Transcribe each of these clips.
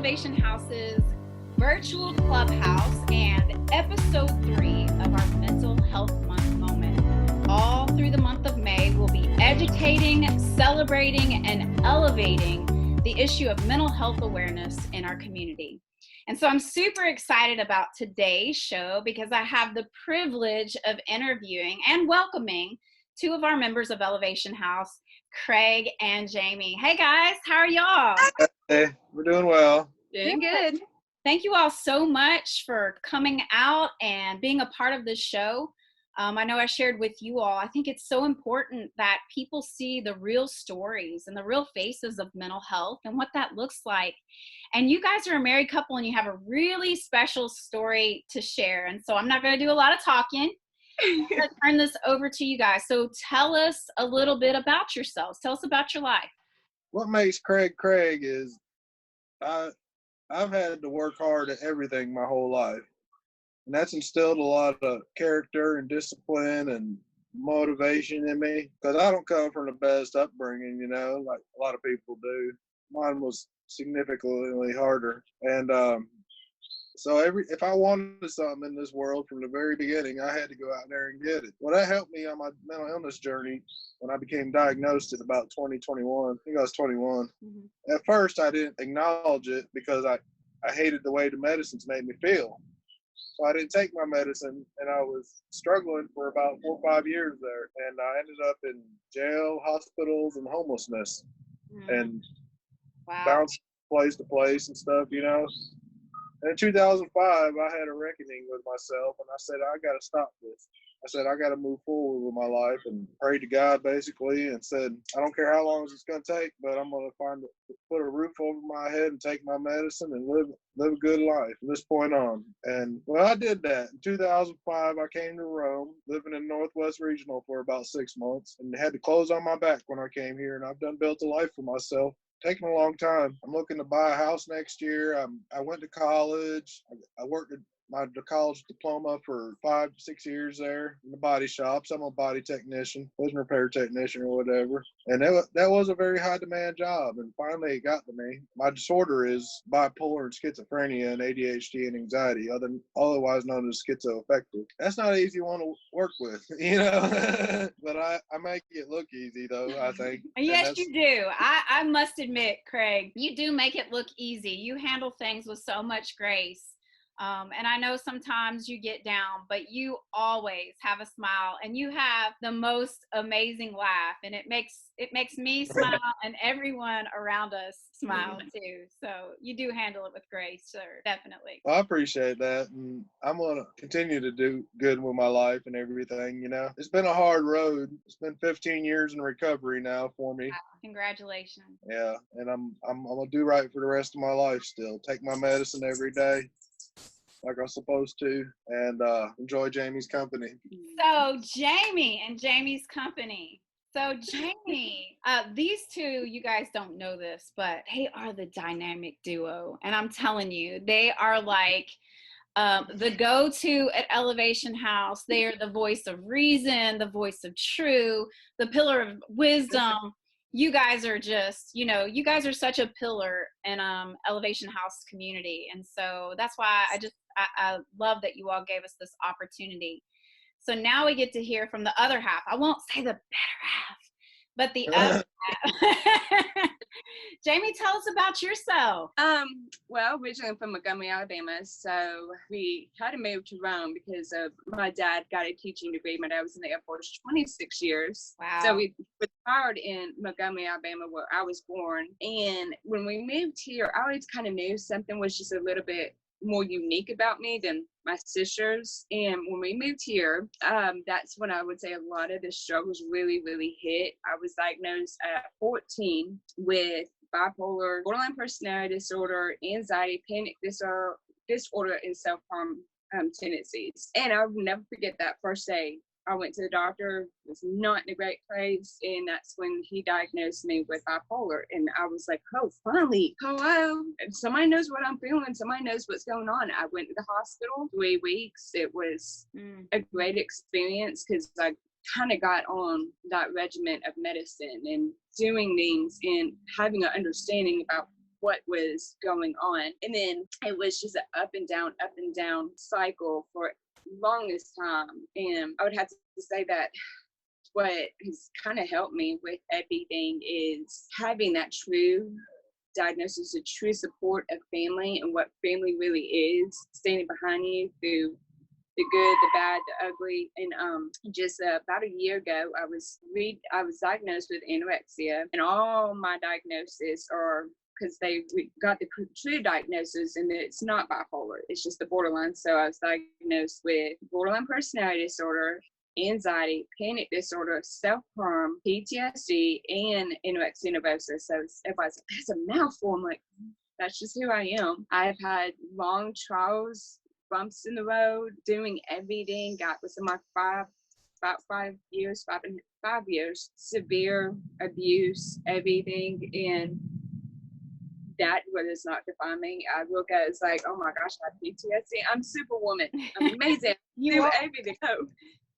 Elevation House's virtual clubhouse and episode 3 of our Mental Health Month moment. All through the month of May, we'll be educating, celebrating, and elevating the issue of mental health awareness in our community. And so I'm super excited about today's show because I have the privilege of interviewing and welcoming two of our members of Elevation House, Craig and Jamie. Hey guys, how are y'all? Hey, we're doing well. Doing good. Thank you all so much for coming out and being a part of this show. I know I shared with you all, I think it's so important that people see the real stories and the real faces of mental health and what that looks like. And you guys are a married couple and you have a really special story to share. And so I'm not going to do a lot of talking. I'm going to turn this over to you guys. So tell us a little bit about yourselves. Tell us about your life. What makes Craig Craig is I've had to work hard at everything my whole life. And that's instilled a lot of character and discipline and motivation in me. Because I don't come from the best upbringing, like a lot of people do. Mine was significantly harder. And so if I wanted something in this world from the very beginning, I had to go out there and get it. Well, that helped me on my mental illness journey when I became diagnosed in about 2021. I think I was 21. Mm-hmm. At first, I didn't acknowledge it because I hated the way the medicines made me feel. So I didn't take my medicine, and I was struggling for about 4 or 5 years there. And I ended up in jail, hospitals, and homelessness, and bounced place to place and stuff, And in 2005, I had a reckoning with myself, and I said, I got to stop this. I said, I got to move forward with my life, and prayed to God, basically, and said, I don't care how long it's going to take, but I'm going to put a roof over my head and take my medicine and live a good life from this point on. And, well, I did that. In 2005, I came to Rome, living in Northwest Regional for about 6 months, and had the clothes on my back when I came here, and I've built a life for myself. Taking a long time. I'm looking to buy a house next year. I went to college. I worked at my college diploma for 5 to 6 years there in the body shops. I'm a body technician, collision repair technician or whatever. And that was a very high demand job. And finally it got to me. My disorder is bipolar and schizophrenia and ADHD and anxiety, otherwise known as schizoaffective. That's not an easy one to work with, but I make it look easy though, I think. Yes, you do. I must admit, Craig, you do make it look easy. You handle things with so much grace. And I know sometimes you get down, but you always have a smile and you have the most amazing laugh, and it makes me smile and everyone around us smile too. So you do handle it with grace, sir, definitely. Well, I appreciate that, and I'm going to continue to do good with my life and everything, It's been a hard road. It's been 15 years in recovery now for me. Wow. Congratulations. Yeah, and I'm going to do right for the rest of my life still. Take my medicine every day like I'm supposed to, and enjoy Jamie's company. So Jamie and Jamie's company. So Jamie, these two, you guys don't know this, but they are the dynamic duo. And I'm telling you, they are like the go-to at Elevation House. They are the voice of reason, the voice of truth, the pillar of wisdom. You guys are just, you guys are such a pillar in Elevation House community. And so that's why I love that you all gave us this opportunity. So now we get to hear from the other half. I won't say the better half, but the other half. Jamie, tell us about yourself. Well, originally I'm from Montgomery, Alabama, so we had to move to Rome because of my dad got a teaching degree. My dad was in the Air Force 26 years. Wow. So we retired in Montgomery, Alabama, where I was born. And when we moved here, I always kind of knew something was just a little bit more unique about me than my sisters. And when we moved here, that's when I would say a lot of the struggles really, really hit. I was diagnosed at 14 with bipolar, borderline personality disorder, anxiety, panic disorder, and self-harm tendencies. And I'll never forget that first day. I went to the doctor, was not in a great place, and that's when he diagnosed me with bipolar. And I was like, oh, finally, hello. Somebody knows what I'm feeling. Somebody knows what's going on. I went to the hospital 3 weeks. It was a great experience because I kind of got on that regimen of medicine and doing things and having an understanding about what was going on. And then it was just an up and down cycle for longest time. And I would have to say that what has kind of helped me with everything is having that true diagnosis, a true support of family and what family really is, standing behind you through the good, the bad, the ugly. And just about a year ago, I was diagnosed with anorexia, and all my diagnoses are because we got the true diagnosis, and it's not bipolar, it's just the borderline. So I was diagnosed with borderline personality disorder, anxiety, panic disorder, self-harm, PTSD, and anorexia nervosa. So everybody's like, that's a mouthful. I'm like, that's just who I am. I've had long trials, bumps in the road, doing everything. Got within my 5 years, 5 years, severe abuse, everything. And that was not define me. I look at it, it's like, oh my gosh, I have PTSD. I'm Superwoman. I'm amazing. You are. Everything.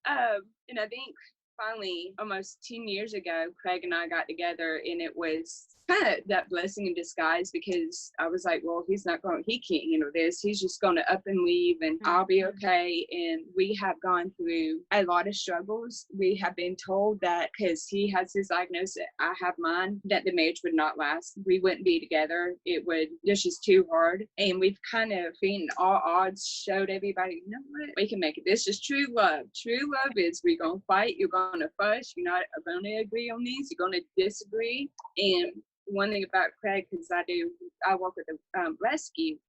And I think finally, almost 10 years ago, Craig and I got together, and it was kind of that blessing in disguise, because I was like, well, he can't handle this. He's just going to up and leave, and I'll be okay. And we have gone through a lot of struggles. We have been told that because he has his diagnosis, I have mine, that the marriage would not last. We wouldn't be together. It's just too hard. And we've kind of beaten all odds, showed everybody, you know what, we can make it. This is true love. True love is we're going to fight. You're going to fuss. You're not going to agree on these. You're going to disagree. And one thing about Craig, because I work with a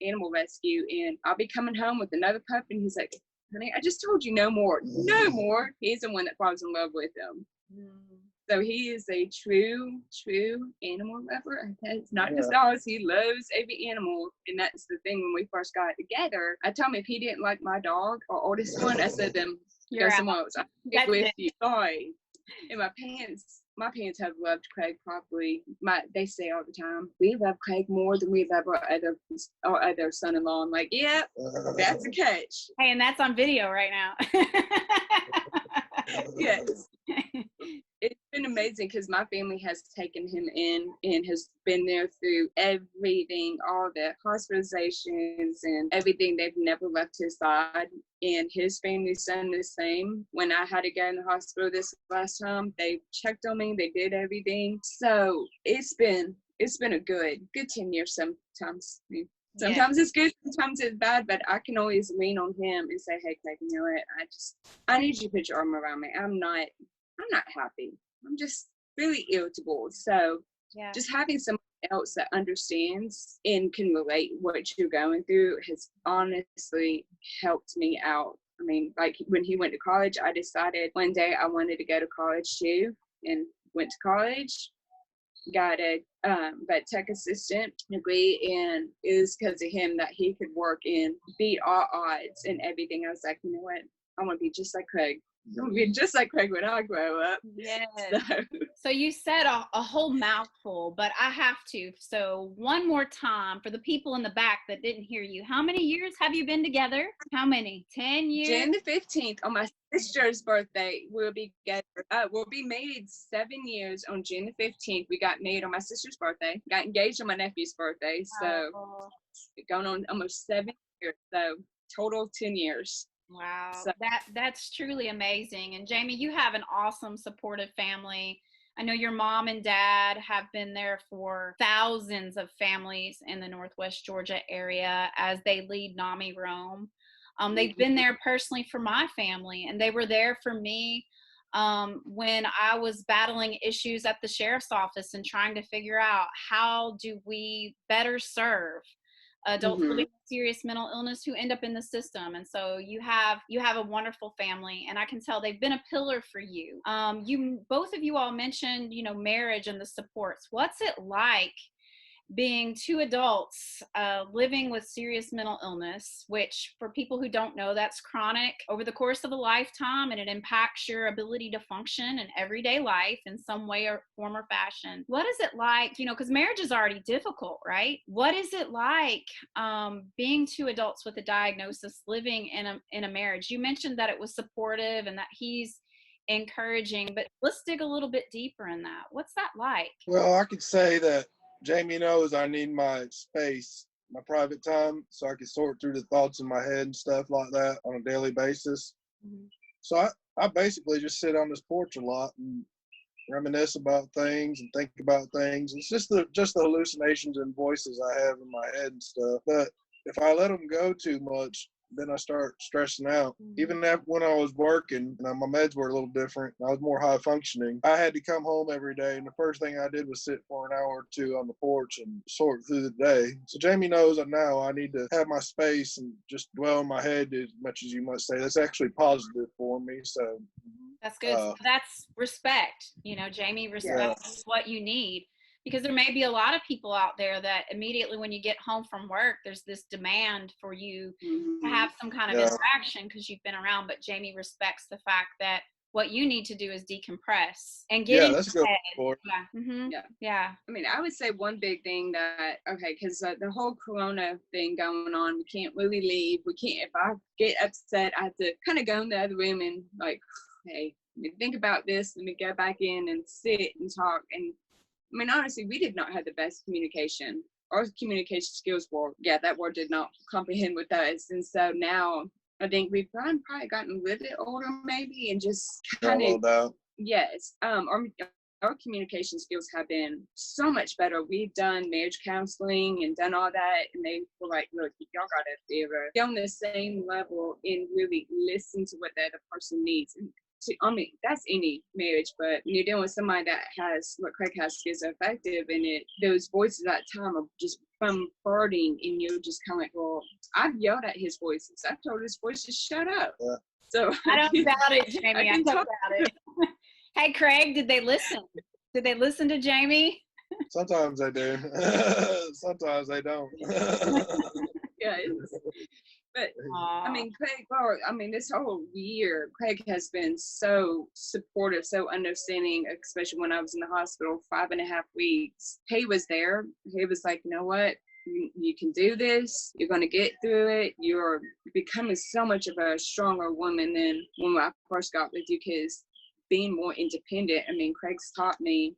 animal rescue, and I'll be coming home with another pup, and he's like, honey, I just told you no more. He's the one that falls in love with him. So he is a true animal lover. It's not just dogs. He loves every animal. And that's the thing, when we first got together, I told him if he didn't like my dog, our oldest one, I said, then go somewhere else. I'll stick with you. Sorry. And my parents have loved Craig probably. They say all the time, we love Craig more than we love our other son-in-law. I'm like, yep, that's a catch. Hey, and that's on video right now. Yes. It's been amazing because my family has taken him in and has been there through everything, all the hospitalizations and everything. They've never left his side, and his family's done the same. When I had to go in the hospital this last time, they checked on me, they did everything. So it's been a good 10 years sometimes. Sometimes it's good, sometimes it's bad, but I can always lean on him and say, hey, Craig, you know what? I need you to put your arm around me. I'm not happy. I'm just really irritable. So just having someone else that understands and can relate what you're going through has honestly helped me out. I mean, like when he went to college, I decided one day I wanted to go to college too, and went to college, got a vet tech assistant degree, and it was because of him that he could work and beat all odds and everything. I was like, you know what? I want to be just like Craig. I want to be just like Craig when I grow up. Yes. So you said a whole mouthful, but I have to. So one more time for the people in the back that didn't hear you. How many years have you been together? How many? 10 years? June the 15th, on my sister's birthday, we'll be married 7 years on June the 15th. We got married on my sister's birthday. Got engaged on my nephew's birthday. So going on almost 7 years. So total 10 years. Wow, so that's truly amazing. And Jamie, you have an awesome supportive family. I know your mom and dad have been there for thousands of families in the Northwest Georgia area as they lead NAMI Rome. They've been there personally for my family, and they were there for me when I was battling issues at the sheriff's office and trying to figure out how do we better serve adults living with serious mental illness who end up in the system. And so you have a wonderful family, and I can tell they've been a pillar for you. Both of you all mentioned, marriage and the supports. What's it like being two adults living with serious mental illness, which for people who don't know, that's chronic over the course of a lifetime, and it impacts your ability to function in everyday life in some way or form or fashion. What is it like, because marriage is already difficult, right? What is it like being two adults with a diagnosis living in a marriage? You mentioned that it was supportive and that he's encouraging, but let's dig a little bit deeper in that. What's that like? Well, I could say that Jamie knows I need my space, my private time, so I can sort through the thoughts in my head and stuff like that on a daily basis. Mm-hmm. So I basically just sit on this porch a lot and reminisce about things and think about things. It's just the hallucinations and voices I have in my head and stuff. But if I let them go too much, then I start stressing out. Mm-hmm. Even when I was working, and my meds were a little different, I was more high functioning. I had to come home every day, and the first thing I did was sit for an hour or two on the porch and sort through the day. So Jamie knows that now I need to have my space and just dwell in my head as much as you must say. That's actually positive for me. So that's good. So that's respect. Jamie respects what you need. Because there may be a lot of people out there that immediately when you get home from work, there's this demand for you to have some kind of interaction because you've been around. But Jamie respects the fact that what you need to do is decompress and get in that's good. Yeah. Mm-hmm. Yeah. I mean, I would say one big thing that, because the whole Corona thing going on, we can't really leave. We can't, if I get upset, I have to kind of go in the other room and like, hey, think about this. Let me go back in and sit and talk. And I mean, honestly, we did not have the best communication. Our communication skills were, that word did not comprehend with us. And so now I think we've probably gotten a little bit older maybe and just kind of, yes. Our communication skills have been so much better. We've done marriage counseling and done all that. And they were like, look, y'all got to be on the same level and really listen to what the other person needs. And that's any marriage, but when you're dealing with somebody that has what Craig has schizoaffective in it, those voices at that time are just bombarding, and you're just kind of like, well, I've yelled at his voices. I've told his voice to shut up. Yeah. So I don't doubt it, Jamie. I don't doubt it. Hey, Craig, did they listen? Did they listen to Jamie? Sometimes they do. Sometimes they don't. Yeah. But I mean, Craig, this whole year, Craig has been so supportive, so understanding, especially when I was in the hospital 5.5 weeks. He was there. He was like, you know what? You can do this. You're going to get through it. You're becoming so much of a stronger woman than when I first got with you, because being more independent. I mean, Craig's taught me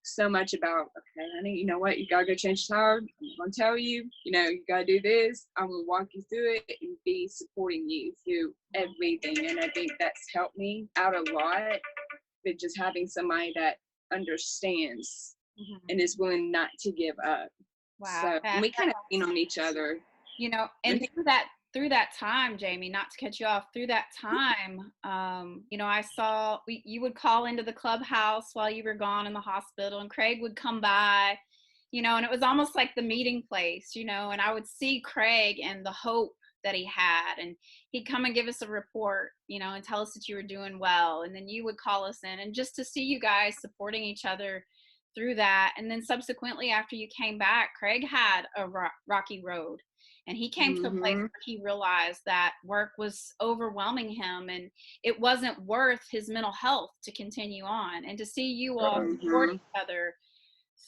so much about, okay, honey, you know what, you gotta go change the tire. I'm gonna tell you, you gotta do this. I'm gonna walk you through it and be supporting you through everything. And I think that's helped me out a lot, but just having somebody that understands and is willing not to give up. Wow. So we kind of lean on each other. And through that time, Jamie, not to cut you off, through that time, I saw you would call into the clubhouse while you were gone in the hospital, and Craig would come by, and it was almost like the meeting place, and I would see Craig and the hope that he had, and he'd come and give us a report, and tell us that you were doing well, and then you would call us in, and just to see you guys supporting each other through that. And then subsequently, after you came back, Craig had a rocky road. And he came to a place where he realized that work was overwhelming him and it wasn't worth his mental health to continue on. And to see you all support each other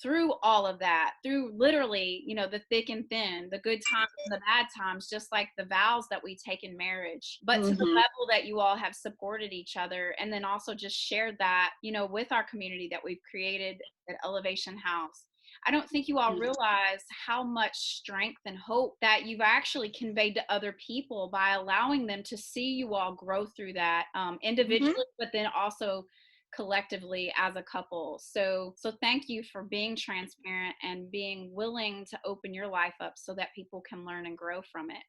through all of that, through literally, the thick and thin, the good times and the bad times, just like the vows that we take in marriage, but to the level that you all have supported each other. And then also just shared that, with our community that we've created at Elevation House. I don't think you all realize how much strength and hope that you've actually conveyed to other people by allowing them to see you all grow through that individually, but then also collectively as a couple. So thank you for being transparent and being willing to open your life up so that people can learn and grow from it.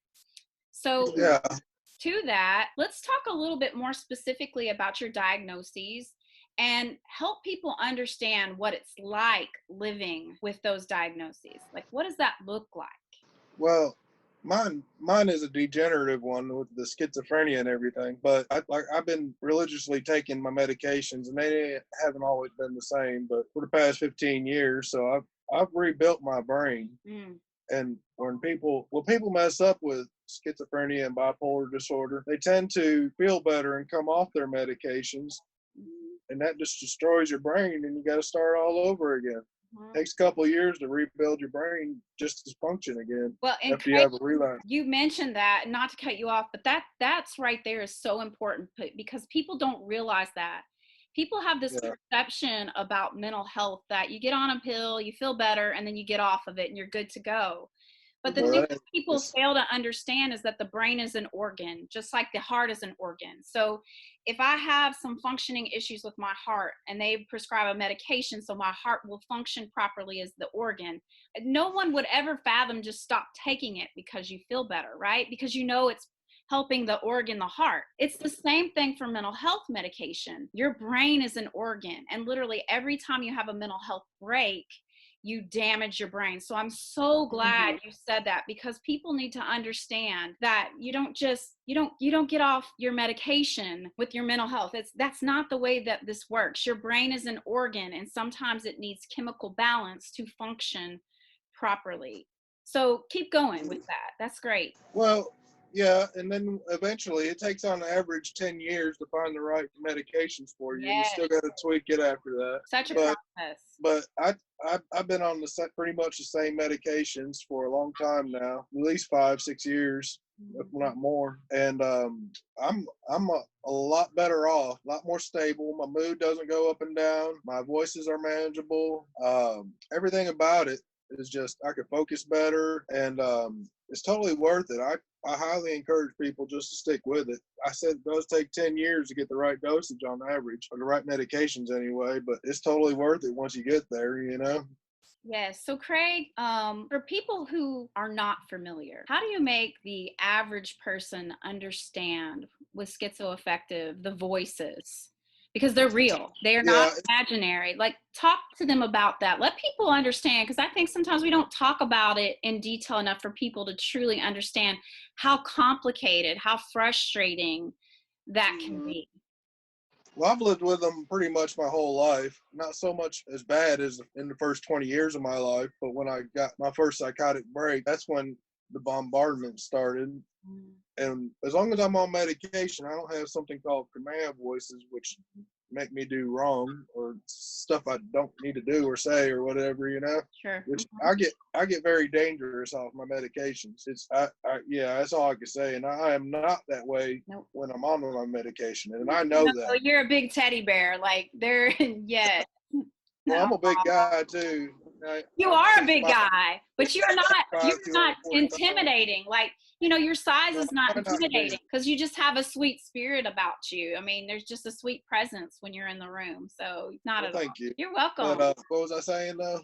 So to that, let's talk a little bit more specifically about your diagnoses and help people understand what it's like living with those diagnoses. Like, what does that look like? Well, mine is a degenerative one with the schizophrenia and everything. But I've been religiously taking my medications, and they haven't always been the same. But for the past 15 years, so I've rebuilt my brain. And when people mess up with schizophrenia and bipolar disorder, they tend to feel better and come off their medications. And that just destroys your brain, and you got to start all over again. It takes a couple of years to rebuild your brain just to function again. Well, and after you have a relapse. You mentioned that, not to cut you off, but that's right there is so important because people don't realize that. People have this Yeah. perception about mental health that you get on a pill, you feel better, and then you get off of it and you're good to go. But the Well, thing that that ain't- people it's, fail to understand is that the brain is an organ, just like the heart is an organ. So if I have some functioning issues with my heart and they prescribe a medication so my heart will function properly as the organ, no one would ever fathom just stop taking it because you feel better, right? Because you know it's helping the organ, the heart. It's the same thing for mental health medication. Your brain is an organ, and literally every time you have a mental health break, you damage your brain. So I'm so glad you said that, because people need to understand that you don't just you don't get off your medication with your mental health. That's not the way that this works. Your brain is an organ, and sometimes it needs chemical balance to function properly. So keep going with that. That's great. well, yeah, and then eventually it takes on average 10 years to find the right medications for you. You Yes, still got to tweak it after that. such a But process. but I've been on pretty much the same medications for a long time now, at least 5 6 years, if not more. And I'm a lot better off, a lot more stable. My mood doesn't go up and down. My voices are manageable. Everything about it is just I can focus better, and it's totally worth it. I highly encourage people just to stick with it. I said it does take 10 years to get the right dosage on average, or the right medications anyway, but it's totally worth it once you get there, you know? Yes. So, Craig, for people who are not familiar, how do you make the average person understand with schizoaffective the voices? Because they're real, they are not Yeah, imaginary. Like, talk to them about that. Let people understand, because I think sometimes we don't talk about it in detail enough for people to truly understand how complicated, how frustrating that can be. well, I've lived with them pretty much my whole life. Not so much as bad as in the first 20 years of my life, but when I got my first psychotic break, that's when the bombardment started. And as long as I'm on medication, I don't have something called command voices, which make me do wrong or stuff I don't need to do or say or whatever, you know. Sure. Which I get very dangerous off my medications. Yeah, that's all I can say. And I am not that way Nope. when I'm on my medication, and I know No, that. you're a big teddy bear. Like, they're, yes. Well, I'm No. a big guy too. You I'm are a big 6'5", guy, but you're not 245. intimidating. Like, your size No, is not I'm not big. intimidating, because you just have a sweet spirit about you. I mean, there's just a sweet presence when you're in the room. So not Well, at all. thank you. You're But welcome. what was I saying though?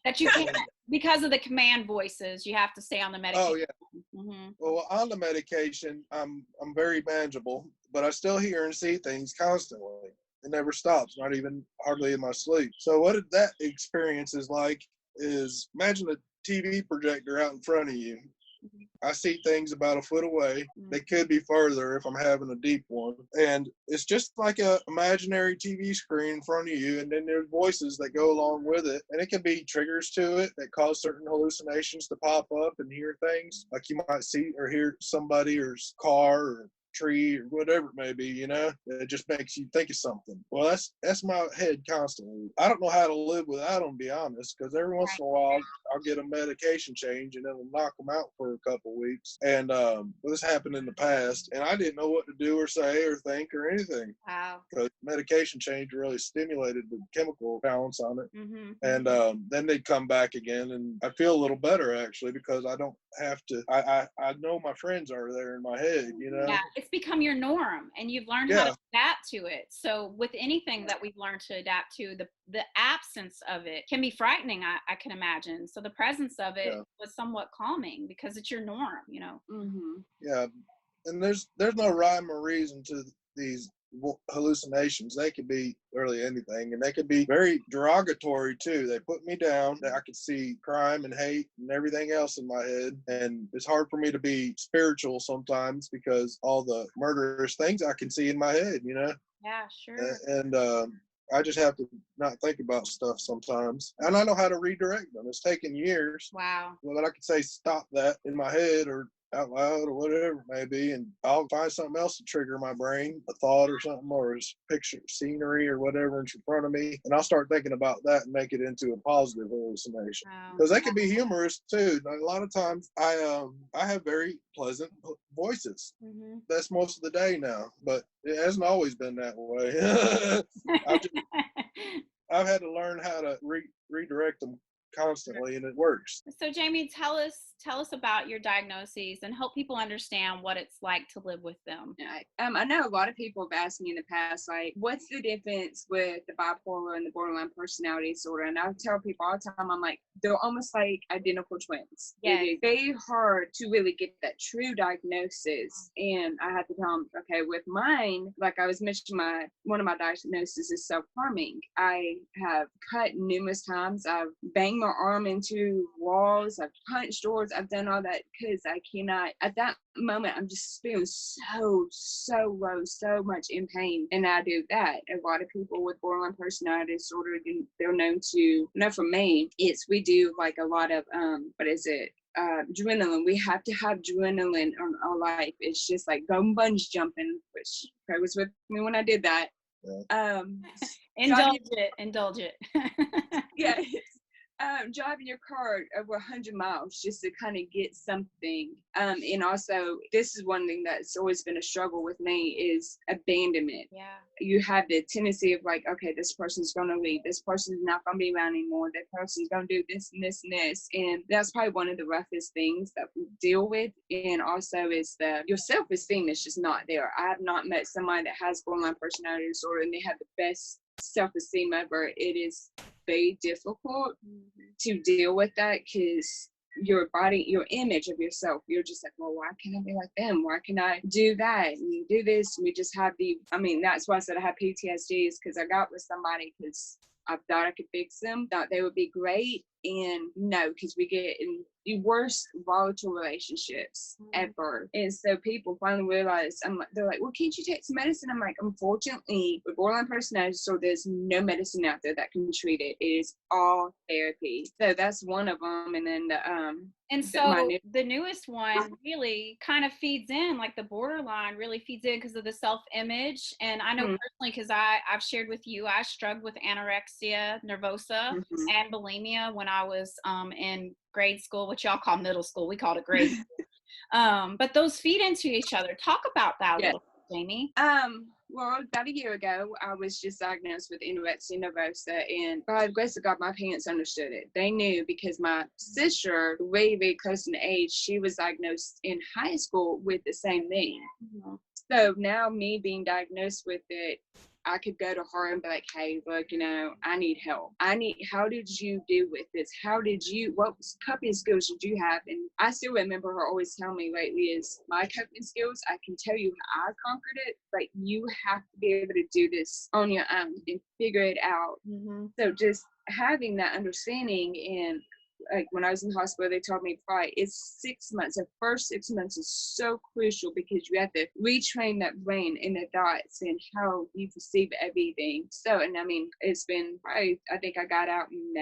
That you can't, because of the command voices, you have to stay on the Oh medication. yeah. Mm-hmm. Well, on the medication, I'm very manageable, but I still hear and see things constantly. It never stops, not even hardly in my sleep. So what that experience is like is, imagine a TV projector out in front of you. I see things about a foot away. They could be further if I'm having a deep one. And it's just like a imaginary TV screen in front of you, and then there's voices that go along with it. And it can be triggers to it that cause certain hallucinations to pop up and hear things. Like you might see or hear somebody or car or tree or whatever it may be, you know, it just makes you think of something. Well, that's my head constantly. I don't know how to live without them, to be honest, because every once in a while I'll get a medication change and it'll knock them out for a couple weeks. And this happened in the past, and I didn't know what to do or say or think or anything. Wow. Because medication change really stimulated the chemical balance on it. Mm-hmm. And then they'd come back again, and I feel a little better actually, because I don't have to. I know my friends are there in my head, you know. Yeah, it's become your norm, and you've learned how to adapt to it. So with anything that we've learned to adapt to, the absence of it can be frightening, I can imagine. So the presence of it was somewhat calming, because it's your norm, you know. Mm-hmm. Yeah, and there's no rhyme or reason to these hallucinations. They could be really anything, and they could be very derogatory too. They put me down. I could see crime and hate and everything else in my head, and it's hard for me to be spiritual sometimes because all the murderous things I can see in my head, you know. Yeah, sure. And I just have to not think about stuff sometimes, and I know how to redirect them. It's taken years. Wow. Well, that I could say stop that in my head, or out loud or whatever it may be, and I'll find something else to trigger my brain, a thought or something, or a picture, scenery or whatever in front of me, and I'll start thinking about that and make it into a positive hallucination. Wow. Because that can be humorous too. A lot of times I have very pleasant voices. Mm-hmm. That's most of the day now, but it hasn't always been that way. I've had to learn how to redirect them constantly, and it works. So Jamie, tell us about your diagnoses and help people understand what it's like to live with them. I know a lot of people have asked me in the past, like, what's the difference with the bipolar and the borderline personality disorder? And I tell people all the time, I'm like, they're almost like identical twins. Yes. It is very hard to really get that true diagnosis. And I had to tell them, okay, with mine, like I was mentioning, one of my diagnoses is self-harming. I have cut numerous times. I've banged my arm into walls. I've punched doors. I've done all that because I cannot, at that moment, I'm just feeling so low, so much in pain. And I do that. A lot of people with borderline personality disorder, they're known to, for me, we do like a lot of, adrenaline. We have to have adrenaline on our life. It's just like going bungee jumping, which Craig was with me when I did that. Yeah. Indulge it. Yeah. Driving your car over 100 miles just to kind of get something. And also, this is one thing that's always been a struggle with me is abandonment. Yeah. You have the tendency of like, okay, this person's going to leave. This person's not going to be around anymore. That person's going to do this and this and this. And that's probably one of the roughest things that we deal with. And also is your self-esteem is just not there. I have not met somebody that has borderline personality disorder and they have the best self-esteem ever. It is very difficult to deal with that because your body, your image of yourself, you're just like, well, why can't I be like them? Why can I do that and do this? We just have that's why I said I have PTSDs, because I got with somebody because I thought I could fix them, thought they would be great. And no, because we get in the worst volatile relationships ever. And so people finally realize, they're like, well, can't you take some medicine? I'm like, unfortunately, with borderline personality disorder, there's no medicine out there that can treat it. It is all therapy. So that's one of them. And then the newest one really kind of feeds in, like the borderline really feeds in because of the self-image. And I know personally, because I've shared with you, I struggled with anorexia nervosa and bulimia when I was in grade school, which y'all call middle school. We called it grade school. But those feed into each other. Talk about that a little bit, Jamie. Well, about a year ago, I was just diagnosed with anorexia nervosa, and by the grace of God, my parents understood it. They knew because my sister, very, very close in age, she was diagnosed in high school with the same thing. Mm-hmm. So now me being diagnosed with it, I could go to her and be like, hey, look, I need help. How did you deal with this? What coping skills did you have? And I still remember her always telling me lately is my coping skills, I can tell you how I conquered it, but you have to be able to do this on your own and figure it out. Mm-hmm. So just having that understanding, and like when I was in the hospital, they told me, right, it's 6 months. The first 6 months is so crucial because you have to retrain that brain and the thoughts and how you perceive everything. So, and it's been probably, I think I got out in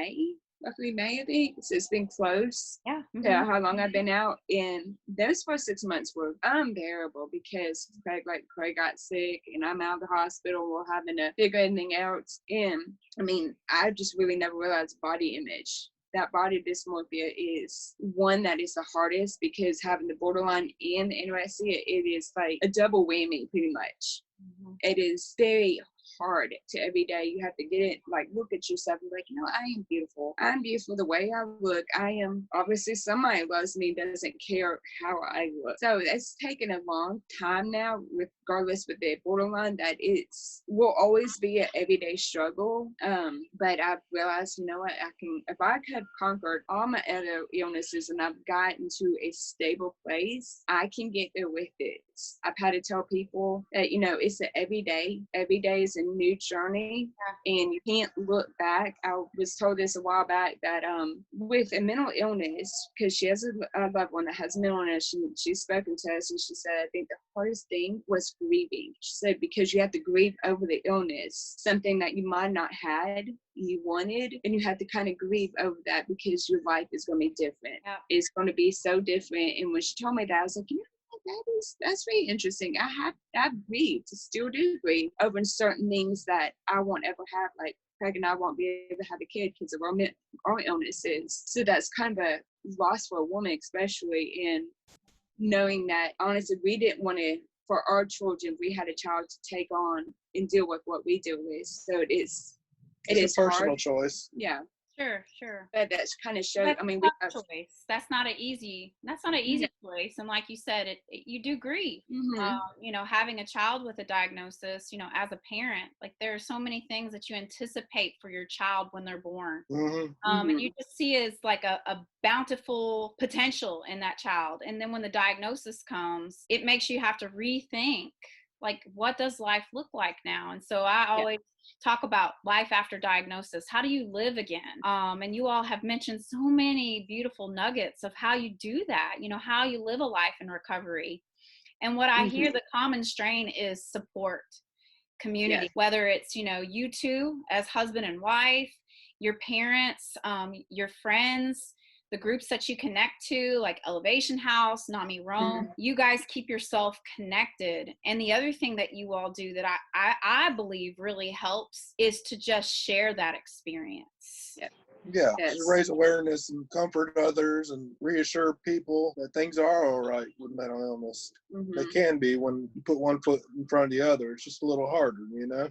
roughly May, I think. So it's been close to how long I've been out. And those first 6 months were unbearable because Craig got sick and I'm out of the hospital. We're having to figure everything out. And I just really never realized body image. That body dysmorphia is one that is the hardest because having the borderline and anorexia, it is like a double whammy pretty much. Mm-hmm. It is very hard to every day. You have to get it, like look at yourself and be like, I am beautiful. I'm beautiful the way I look. I am obviously somebody loves me, doesn't care how I look. So it's taken a long time now, regardless with the borderline, that will always be an everyday struggle. But I've realized, what, if I had conquered all my other illnesses and I've gotten to a stable place, I can get there with it. I've had to tell people that, it's an every day is a new journey, and you can't look back. I was told this a while back that with a mental illness, because she has a loved one that has mental illness, she's spoken to us, and she said, I think the hardest thing was grieving. She said, because you have to grieve over the illness, something that you might not had, you wanted, and you have to kind of grieve over that because your life is going to be different. Yeah. It's going to be so different. And when she told me that, I was like, you know, that's very interesting. I've grieved, still do grieve over certain things that I won't ever have. Like Craig and I won't be able to have a kid because of our illnesses. So that's kind of a loss for a woman, especially in knowing that honestly we didn't want to, for our children, we had a child to take on and deal with what we deal with. So it's a personal hard. Choice. Yeah. Sure. But that's kind of shows. That's I mean, choice. That's not an easy choice. And like you said, you do grieve. You know, having a child with a diagnosis, you know, as a parent, like there are so many things that you anticipate for your child when they're born. And you just see as like a bountiful potential in that child. And then when the diagnosis comes, it makes you have to rethink, like, what does life look like now? And so I always talk about life after diagnosis. How do you live again? And you all have mentioned so many beautiful nuggets of how you do that, you know, how you live a life in recovery. And what I hear the common strain is support, community, whether it's, you know, you two as husband and wife, your parents, your friends, the groups that you connect to, like Elevation House, NAMI Rome, you guys keep yourself connected. And the other thing that you all do that I believe really helps is to just share that experience. Yeah, to raise awareness and comfort others and reassure people that things are all right with mental illness. They can be when you put one foot in front of the other. It's just a little harder, you know?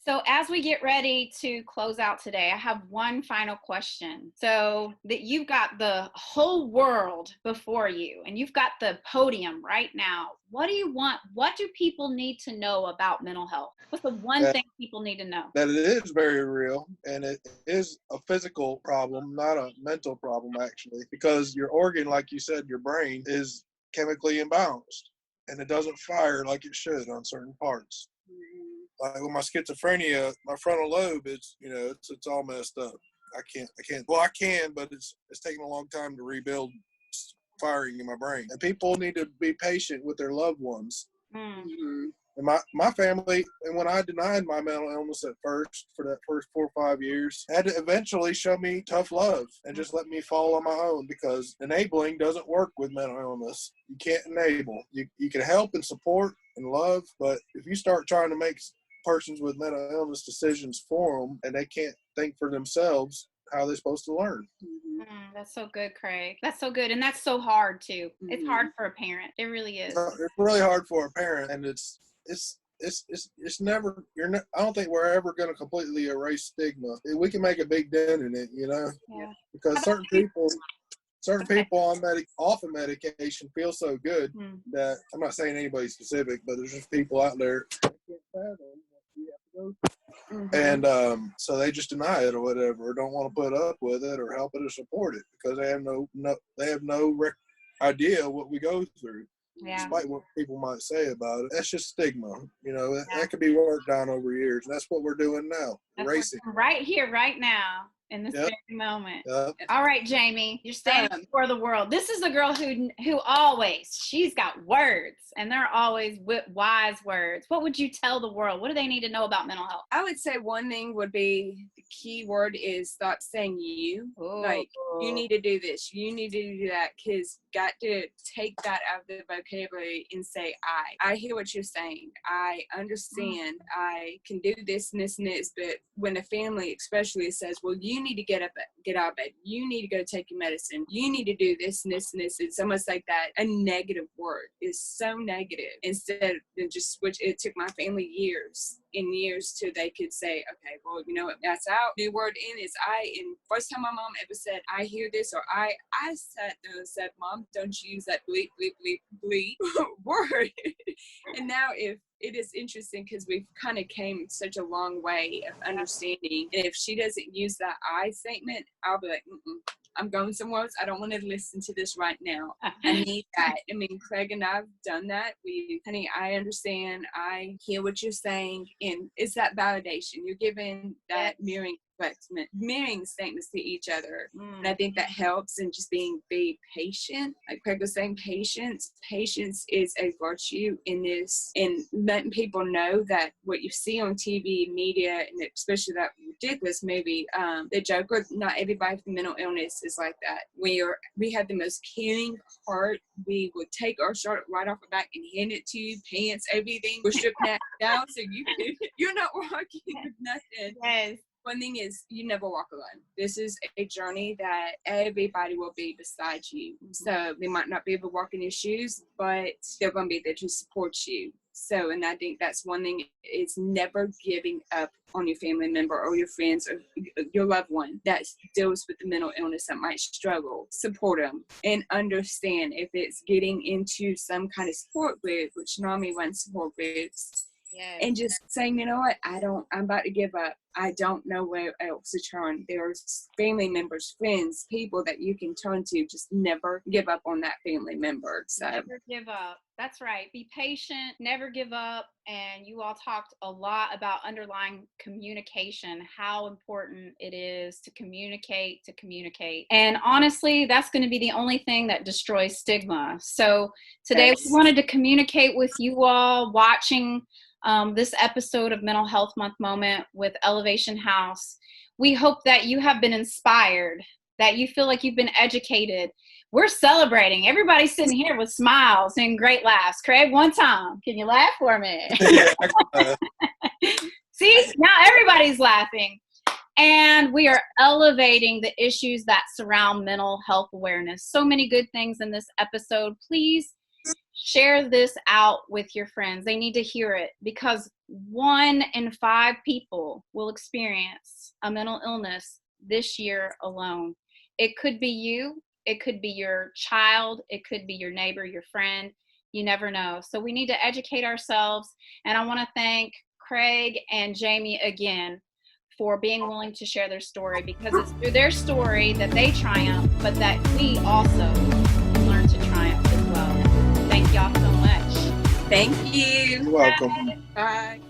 So as we get ready to close out today, I have one final question. So that you've got the whole world before you and you've got the podium right now. What do you want? What do people need to know about mental health? What's the one thing people need to know? That it is very real, and it is a physical problem, not a mental problem, actually, because your organ, like you said, your brain is chemically imbalanced, and it doesn't fire like it should on certain parts. Like with my schizophrenia, my frontal lobe is, you know, it's all messed up. I can't. Well, I can, but it's taking a long time to rebuild firing in my brain. And people need to be patient with their loved ones. And my family, and when I denied my mental illness at first, for that first 4 or 5 years, had to eventually show me tough love and just let me fall on my own, because enabling doesn't work with mental illness. You can't enable. You can help and support and love, but if you start trying to make persons with mental illness decisions for them and they can't think for themselves, how are they supposed to learn? That's so good, Craig. That's so good. And that's so hard too. It's hard for a parent. It really is. It's really hard for a parent, and it's never, I don't think we're ever going to completely erase stigma. We can make a big dent in it, you know, because certain people on off of medication feel so good that, I'm not saying anybody specific, but there's just people out there that can't fathom what we have to go through. And so they just deny it or whatever, or don't want to put up with it or help it or support it, because they have no idea what we go through. Despite what people might say about it, that's just stigma. You know, that could be worked on over years, and that's what we're doing now. Racing right here, right now, in this very moment. All right, Jamie, you're standing before the world. This is a girl who always, she's got words, and they're always wise words. What would you tell the world? What do they need to know about mental health? I would say one thing would be, the key word is stop saying you. Like, you need to do this, you need to do that, because got to take that out of the vocabulary and say I hear what you're saying, I understand, I can do this and this and this. But when a family especially says, well, you need to get out of bed, you need to go take your medicine, you need to do this and this and this, it's almost like that a negative word is so negative. Instead of just switch, it took my family years and years till they could say, okay, well, you know what, that's out. New word in is I. And first time my mom ever said, I hear this, or I sat there and said, Mom, don't use that bleep, bleep, bleep, bleep word. And now it is interesting, because we've kind of came such a long way of understanding. And if she doesn't use that I statement, I'll be like, I'm going somewhere else. I don't want to listen to this right now. I need that. I mean, Craig and I've done that. Honey, I understand. I hear what you're saying. and it's that validation. You're giving that mirroring statements to each other. And I think that helps, and just being patient. Like Craig was saying, patience is a virtue in this, and letting people know that what you see on TV, media, and especially that ridiculous movie, The Joker, not everybody with mental illness is like that. We have the most caring heart. We would take our shirt right off the back and hand it to you, pants, everything. We're stripping that down so you're not walking with nothing. Yes. One thing is, you never walk alone. This is a journey that everybody will be beside you. So they might not be able to walk in your shoes, but they're going to be there to support you. So, and I think that's one thing, is never giving up on your family member or your friends or your loved one that deals with the mental illness that might struggle. Support them and understand if it's getting into some kind of support group, which NAMI runs support groups. Yes. And just saying, you know what, I'm about to give up. I don't know where else to turn. There's family members, friends, people that you can turn to. Just never give up on that family member. So never give up. That's right. Be patient, never give up. And you all talked a lot about underlying communication, how important it is to communicate. And honestly, that's going to be the only thing that destroys stigma. So today we wanted to communicate with you all watching this episode of Mental Health Month Moment with Elevation House. We hope that you have been inspired, that you feel like you've been educated. We're celebrating. Everybody's sitting here with smiles and great laughs. Craig, one time. Can you laugh for me? See, now everybody's laughing. And we are elevating the issues that surround mental health awareness. So many good things in this episode. Please share this out with your friends. They need to hear it, because 1 in 5 people will experience a mental illness this year alone. It could be you. It could be your child. It could be your neighbor, your friend. You never know. So we need to educate ourselves. And I want to thank Craig and Jamie again for being willing to share their story, because it's through their story that they triumph, but that we also learn to triumph as well. Thank y'all so much. Thank you. You're welcome. Bye.